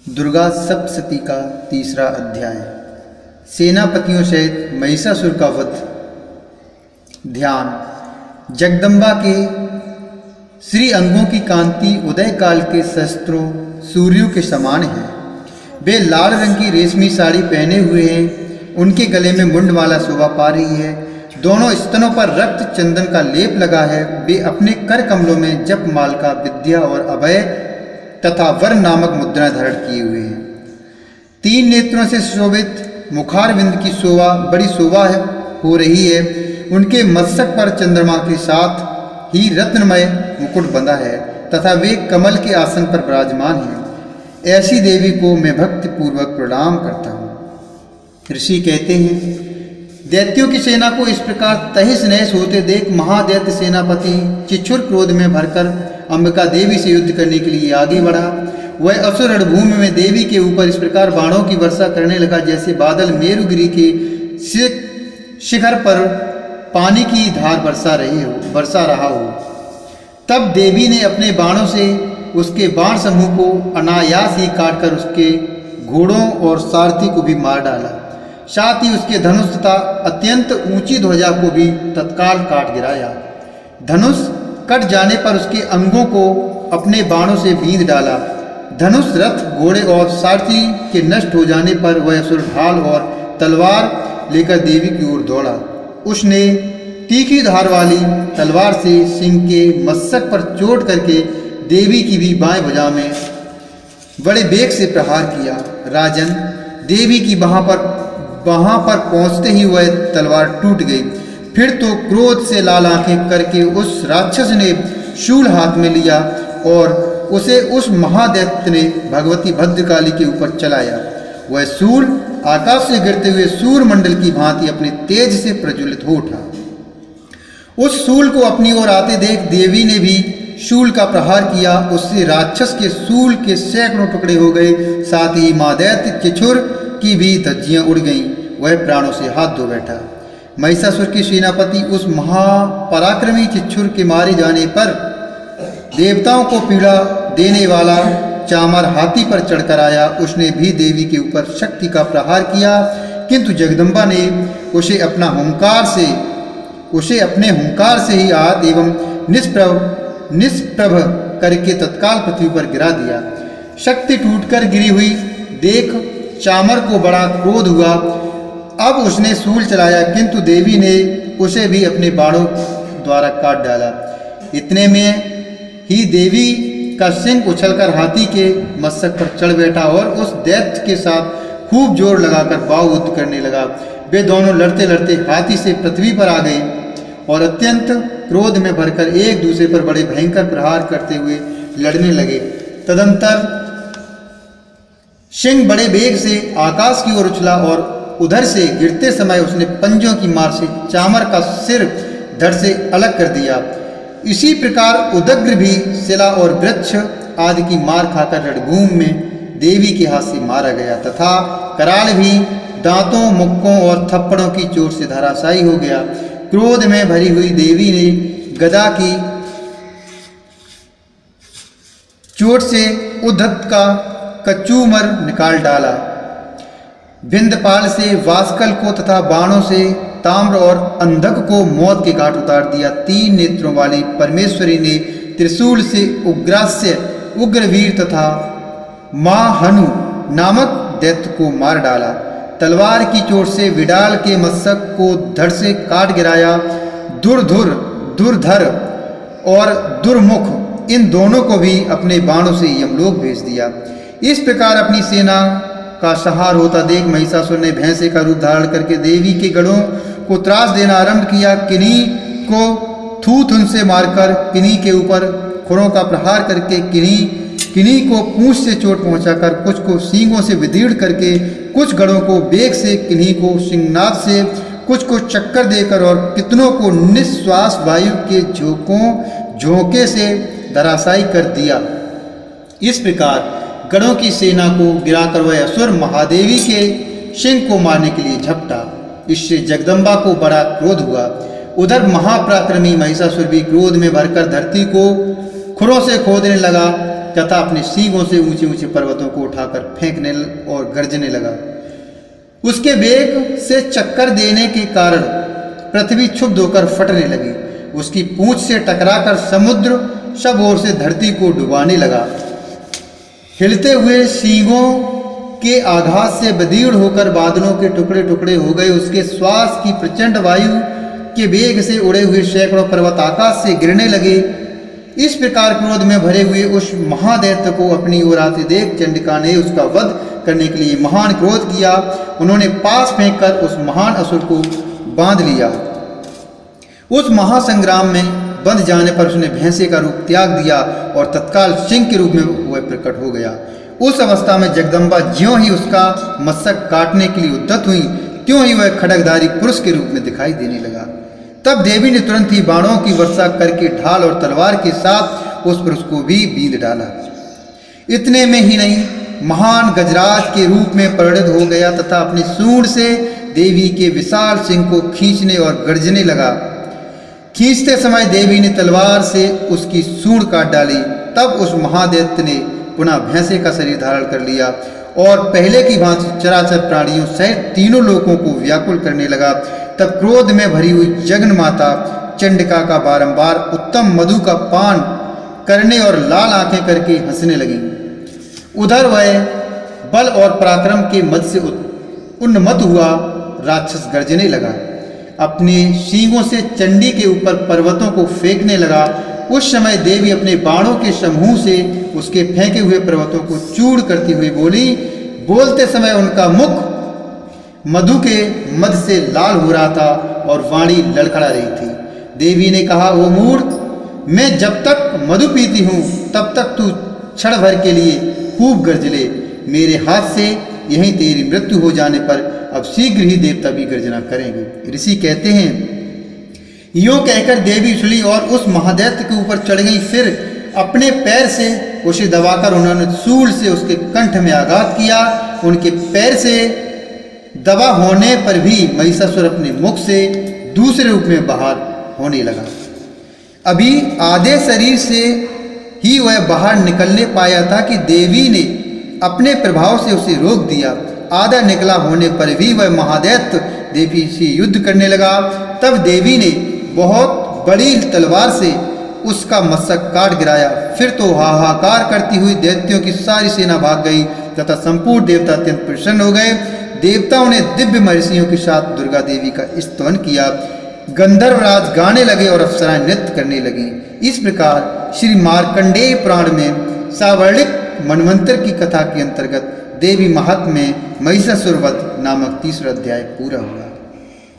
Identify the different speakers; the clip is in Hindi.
Speaker 1: दुर्गा सप्तशती का तीसरा अध्याय। सेनापतियों सहित महिषासुर का वध। ध्यान। जगदम्बा के श्री अंगों की कांति उदय काल के शस्त्रों सूर्यों के समान है। वे लाल रंग की रेशमी साड़ी पहने हुए हैं। उनके गले में मुंडमाला शोभा पा रही है। दोनों स्तनों पर रक्त चंदन का लेप लगा है। वे अपने कर कमलों में जप माल का विद्या और अभय तथा वर नामक मुद्रा धारण किए हुए हैं। तीन नेत्रों से शोभित मुखारविंद की शोभा बड़ी शोभा हो रही है। उनके मस्तक पर चंद्रमा के साथ ही रत्नमय मुकुट बंधा है तथा वे कमल के आसन पर विराजमान हैं। ऐसी देवी को मैं भक्ति पूर्वक प्रणाम करता हूँ। ऋषि कहते हैं, दैत्यों की सेना को इस प्रकार तहिस नहस होते देख महादैत्य सेनापति चिच्छुर क्रोध में भरकर अंबिका देवी से युद्ध करने के लिए आगे बढ़ा। वह असुर रणभूमि में देवी के ऊपर इस प्रकार बाणों की वर्षा करने लगा जैसे बादल मेरुगिरी के शिखर पर पानी की धार बरसा रहा हो। तब देवी ने अपने बाणों से उसके बाण समूह को अनायास ही काटकर उसके घोड़ों और सारथी को भी मार डाला। साथ ही उसके धनुष तथा अत्यंत ऊंची ध्वजा को भी तत्काल काट गिराया। धनुष कट जाने पर उसके अंगों को अपने बाणों से बींध डाला। धनुष, रथ, घोड़े और सारथी के नष्ट हो जाने पर वह असुर ढाल और तलवार लेकर देवी की ओर दौड़ा। उसने तीखी धार वाली तलवार से सिंह के मस्तक पर चोट करके देवी की भी बाएं भुजा में बड़े वेग से प्रहार किया। राजन, देवी की वहां पर पहुंचते ही वह तलवार टूट गई। फिर तो क्रोध से लाल आंखें करके उस राक्षस ने शूल हाथ में लिया और उसे उस महादैत्य ने भगवती भद्रकाली के ऊपर चलाया। वह शूल आकाश से गिरते हुए सूर्य मंडल की भांति अपने तेज से प्रज्वलित हो उठा। उस शूल को अपनी ओर आते देख देवी ने भी शूल का प्रहार किया। उससे राक्षस के शूल के सैकड़ों टुकड़े हो गए। साथ ही महादैत्य चिच्छुर की भी धज्जियां उड़ गईं। वह प्राणों से हाथ धो बैठा। महिषासुर की सेनापति उस महापराक्रमी चिच्छुर के मारे जाने पर देवताओं को पीड़ा देने वाला चामर हाथी पर चढ़कर आया। उसने भी देवी के ऊपर शक्ति का प्रहार किया, किंतु जगदम्बा ने उसे अपने हुंकार से ही आहत एवं निष्प्रभ करके तत्काल पृथ्वी पर गिरा दिया। शक्ति टूटकर गिरी हुई देख चामर को बड़ा क्रोध हुआ। अब उसने शूल चलाया, किंतु देवी ने उसे भी अपने बाणों द्वारा काट डाला। इतने में ही देवी का सिंह उछलकर हाथी के मस्तक पर चढ़ बैठा और उस दैत्य के साथ खूब जोर लगाकर बाहुयुद्ध करने लगा। वे दोनों लड़ते लड़ते हाथी से पृथ्वी पर आ गए और अत्यंत क्रोध में भरकर एक दूसरे पर बड़े भयंकर प्रहार करते हुए लड़ने लगे। तदंतर सिंह बड़े वेग से आकाश की ओर उछला और उधर से गिरते समय उसने पंजों की मार से चामर का सिर धड़ से अलग कर दिया। इसी प्रकार उदग्र भी शिला और वृक्ष आदि की मार खाकर रणभूमि में देवी के हाथ से मारा गया तथा कराल भी दांतों, मुक्कों और थप्पड़ों की चोट से धराशायी हो गया। क्रोध में भरी हुई देवी ने गदा की चोट से उद्धत का कचूमर निकाल डाला। भिंदपाल से वास्कल को तथा बाणों से ताम्र और अंधक को मौत के घाट उतार दिया। तीन नेत्रों वाली परमेश्वरी ने त्रिशूल से उग्रास्य, उग्रवीर तथा महाहनु नामक दैत्य को मार डाला। तलवार की चोट से विडाल के मस्तक को धड़ से काट गिराया। दुर्धर और दुर्मुख इन दोनों को भी अपने बाणों से यमलोक भेज दिया। इस प्रकार अपनी सेना का संहार होता देख महिषासुर ने भैंसे का रूप धारण करके देवी के गढ़ों को त्रास देना आरंभ किया। किन्हीं को थूथुन से मारकर, किन्हीं के ऊपर खुरों का प्रहार करके, किन्हीं को पूंछ से चोट पहुंचाकर, कुछ को सींगों से विदीर्ण करके, कुछ गढ़ों को बेग से, किन्हीं को सिंहनाद से, कुछ को चक्कर देकर और कितनों को निश्वास वायु के झोंके से धराशायी कर दिया। इस प्रकार गढ़ों की सेना को गिराकर वह असुर महादेवी के सिंह को मारने के लिए झपटा। इससे जगदम्बा को बड़ा क्रोध हुआ। उधर महापराक्रमी महिषासुर भी क्रोध में भरकर धरती को खुरों से खोदने लगा तथा अपने सींगों से ऊंचे ऊंचे पर्वतों को उठाकर फेंकने और गरजने लगा। उसके वेग से चक्कर देने के कारण पृथ्वी क्षुब्ध होकर फटने लगी। उसकी पूंछ से टकराकर समुद्र सब ओर से धरती को डुबाने लगा। हिलते हुए सींगों के आघात से बदीर्ण होकर बादलों के टुकड़े टुकड़े हो गए। उसके श्वास की प्रचंड वायु के वेग से उड़े हुए सैकड़ों पर्वत आकाश से गिरने लगे। इस प्रकार क्रोध में भरे हुए उस महादैत्य को अपनी ओर आते देख चंडिका ने उसका वध करने के लिए महान क्रोध किया। उन्होंने पास फेंककर उस महान असुर को बांध लिया। उस महासंग्राम में बंध जाने पर उसने भैंसे का रूप त्याग दिया और तत्काल सिंह के रूप में वह प्रकट हो गया। उस अवस्था में जगदम्बा ज्यों ही उसका मस्तक काटने के लिए उद्यत हुई, त्यों ही वह खड्गधारी पुरुष के रूप में दिखाई देने लगा। तब देवी ने तुरंत ही बाणों की वर्षा करके ढाल और तलवार के साथ उस पुरुष को भी बींध डाला। इतने में ही नहीं, महान गजराज के रूप में परिणत हो गया तथा अपनी सूंड से देवी के विशाल सिंह को खींचने और गर्जने लगा। खींचते समय देवी ने तलवार से उसकी सूंड काट डाली। तब उस महादैत्य ने पुनः भैंसे का शरीर धारण कर लिया और पहले की भांति चराचर प्राणियों सहित तीनों लोगों को व्याकुल करने लगा। तब क्रोध में भरी हुई जगन माता चंडिका का बारंबार उत्तम मधु का पान करने और लाल आंखें करके हंसने लगी। उधर वह बल और पराक्रम के मद से उन्मत्त हुआ राक्षस गर्जने लगा। अपने सींगों से चंडी के ऊपर पर्वतों को फेंकने लगा। उस समय देवी अपने बाणों के समूह से उसके फेंके हुए पर्वतों को चूर करती हुई बोली। बोलते समय उनका मुख मधु के मद से लाल हो रहा था और वाणी लड़खड़ा रही थी। देवी ने कहा, ओ मूर्ख, मैं जब तक मधु पीती हूँ तब तक तू क्षण भर के लिए खूब गर्ज ले। मेरे हाथ से यहीं तेरी मृत्यु हो जाने पर अब शीघ्र ही देवता भी गर्जना करेंगे। ऋषि कहते हैं, यूं कहकर देवी उछली और उस महादैत्य के ऊपर चढ़ गई। फिर अपने पैर से उसे दबाकर उन्होंने सूल से उसके कंठ में आघात किया। उनके पैर से दबा होने पर भी महिषासुर अपने मुख से दूसरे रूप में बाहर होने लगा। अभी आधे शरीर से ही वह बाहर निकलने पाया था कि देवी ने अपने प्रभाव से उसे रोक दिया। आधा निकला होने पर भी वह महादैत्य देवी से युद्ध करने लगा। तब देवी ने बहुत बड़ी तलवार से उसका मस्तक काट गिराया। फिर तो हाहाकार करती हुई दैत्यों की सारी सेना भाग गई तथा संपूर्ण देवता अत्यंत प्रसन्न हो गए। देवताओं ने दिव्य महर्षियों के साथ दुर्गा देवी का स्तवन किया। गंधर्वराज गाने लगे और अप्सराएं नृत्य करने लगी। इस प्रकार श्री मार्कंडेय पुराण में सावर्णिक मनवंतर की कथा के अंतर्गत देवी महात्म्य में महिषासुर वध नामक तीसरा अध्याय पूरा हुआ।